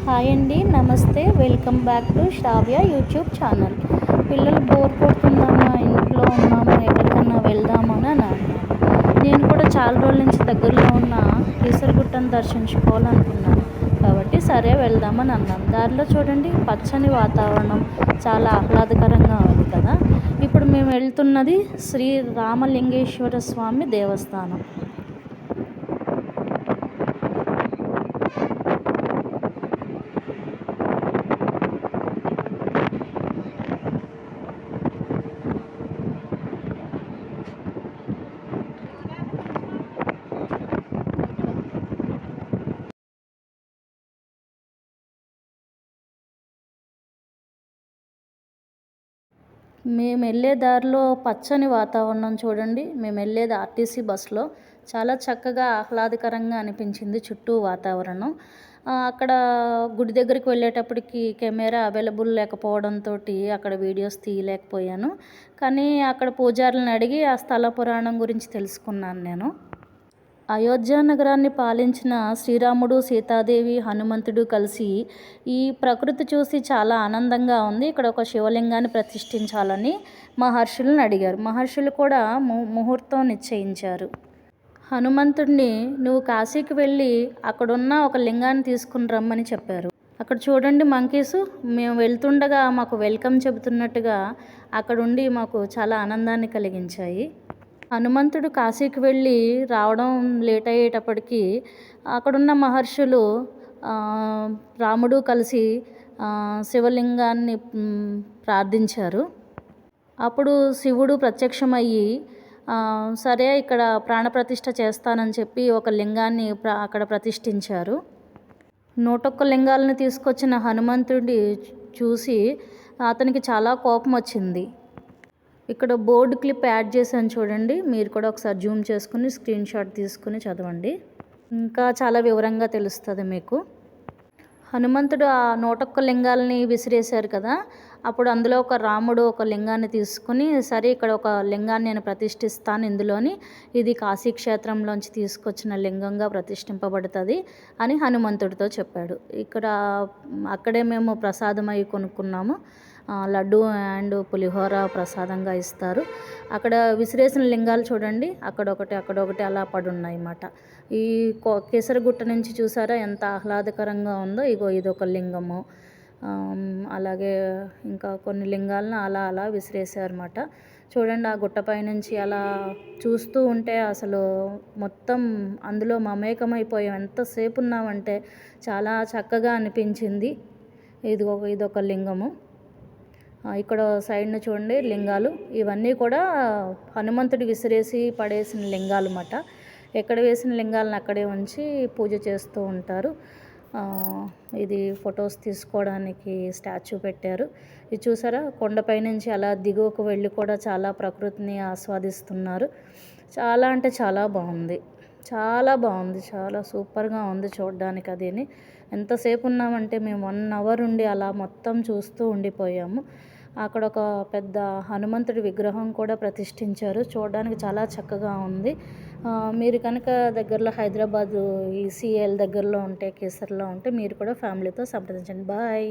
Hi అండి, నమస్తే. Welcome back to Shravya YouTube channel. పిల్లలు బోర్ కొడుతుందమ్మా, ఇంట్లో ఉన్నాము, ఎక్కడికన్నా వెళ్దామా అని అన్నారు. నేను కూడా చాలా రోజుల నుంచి దగ్గరలో ఉన్న కీసరగుట్టను దర్శించుకోవాలనుకున్నాను. కాబట్టి సరే వెళ్దామని అన్నాను. దారిలో చూడండి, పచ్చని వాతావరణం చాలా ఆహ్లాదకరంగా ఉంది కదా. ఇప్పుడు మేము వెళ్తున్నది శ్రీ రామలింగేశ్వర స్వామి దేవస్థానం. మేము వెళ్ళే దారిలో పచ్చని వాతావరణం చూడండి. మేము వెళ్ళేది ఆర్టీసీ బస్సులో. చాలా చక్కగా ఆహ్లాదకరంగా అనిపించింది చుట్టూ వాతావరణం. అక్కడ గుడి దగ్గరికి వెళ్ళేటప్పటికి కెమెరా అవైలబుల్ లేకపోవడంతో అక్కడ వీడియోస్ తీయలేకపోయాను. కానీ అక్కడ పూజారులను అడిగి ఆ స్థల పురాణం గురించి తెలుసుకున్నాను నేను. అయోధ్య నగరాన్ని పాలించిన శ్రీరాముడు, సీతాదేవి, హనుమంతుడు కలిసి ఈ ప్రకృతి చూసి చాలా ఆనందంగా ఉంది, ఇక్కడ ఒక శివలింగాన్ని ప్రతిష్ఠించాలని మహర్షులను అడిగారు. మహర్షులు కూడా ముహూర్తం నిశ్చయించారు. హనుమంతుడిని నువ్వు కాశీకి వెళ్ళి అక్కడున్న ఒక లింగాన్ని తీసుకుని రమ్మని చెప్పారు. అక్కడ చూడండి మంకీసు, మేము వెళ్తుండగా మాకు వెల్కమ్ చెబుతున్నట్టుగా అక్కడుండి మాకు చాలా ఆనందాన్ని కలిగించాయి. హనుమంతుడు కాశీకి వెళ్ళి రావడం లేట్ అయ్యేటప్పటికి అక్కడున్న మహర్షులు రాముడు కలిసి శివలింగాన్ని ప్రార్థించారు. అప్పుడు శివుడు ప్రత్యక్షమయ్యి సరే ఇక్కడ ప్రాణప్రతిష్ఠ చేస్తానని చెప్పి ఒక లింగాన్ని అక్కడ ప్రతిష్ఠించారు. 101 లింగాలను తీసుకొచ్చిన హనుమంతుడి చూసి అతనికి చాలా కోపం వచ్చింది. ఇక్కడ బోర్డు క్లిప్ యాడ్ చేశాను చూడండి, మీరు కూడా ఒకసారి జూమ్ చేసుకుని స్క్రీన్ షాట్ తీసుకుని చదవండి, ఇంకా చాలా వివరంగా తెలుస్తుంది మీకు. హనుమంతుడు ఆ 101 లింగాలని విసిరేశారు కదా, అప్పుడు అందులో ఒక రాముడు ఒక లింగాన్ని తీసుకుని సరే ఇక్కడ ఒక లింగాన్ని నేను ప్రతిష్ఠిస్తాను, ఇందులోని ఇది కాశీ క్షేత్రంలోంచి తీసుకొచ్చిన లింగంగా ప్రతిష్ఠింపబడుతుంది అని హనుమంతుడితో చెప్పాడు. అక్కడే మేము ప్రసాదం అవి కొనుక్కున్నాము. లడ్డు అండ్ పులిహోర ప్రసాదంగా ఇస్తారు. అక్కడ విసిరేసిన లింగాలు చూడండి, అక్కడొకటి అలా పడున్నాయి అన్నమాట. ఈ కేసరగుట్ట నుంచి చూసారా ఎంత ఆహ్లాదకరంగా ఉందో. ఇదొక లింగము, అలాగే ఇంకా కొన్ని లింగాలను అలా విసిరేసారన్నమాట. చూడండి, ఆ గుట్టపై నుంచి అలా చూస్తూ ఉంటే అసలు మొత్తం అందులో మమేకమైపోయాం. ఎంతసేపు ఉన్నామంటే చాలా చక్కగా అనిపించింది. ఇదొక లింగము. ఇక్కడ సైడ్న చూడండి లింగాలు, ఇవన్నీ కూడా హనుమంతుడు విసిరేసి పడేసిన లింగాలు అన్నమాట. ఎక్కడ వేసిన లింగాలను అక్కడే ఉంచి పూజ చేస్తూ ఉంటారు. ఇది ఫొటోస్ తీసుకోవడానికి స్టాచ్యూ పెట్టారు. ఇది చూసారా, కొండపై నుంచి అలా దిగువకు వెళ్ళి కూడా చాలా ప్రకృతిని ఆస్వాదిస్తున్నారు. చాలా అంటే చాలా బాగుంది, చాలా సూపర్గా ఉంది చూడడానికి. అదిని ఎంతసేపు ఉన్నామంటే మేము 1 అవర్ ఉండి అలా మొత్తం చూస్తూ ఉండిపోయాము. అక్కడ ఒక పెద్ద హనుమంతుడి విగ్రహం కూడా ప్రతిష్ఠించారు, చూడడానికి చాలా చక్కగా ఉంది. మీరు కనుక దగ్గరలో హైదరాబాదు ఈసీఎల్ దగ్గరలో ఉంటే, కేసర్లో ఉంటే మీరు కూడా ఫ్యామిలీతో సంప్రదించండి. బాయ్.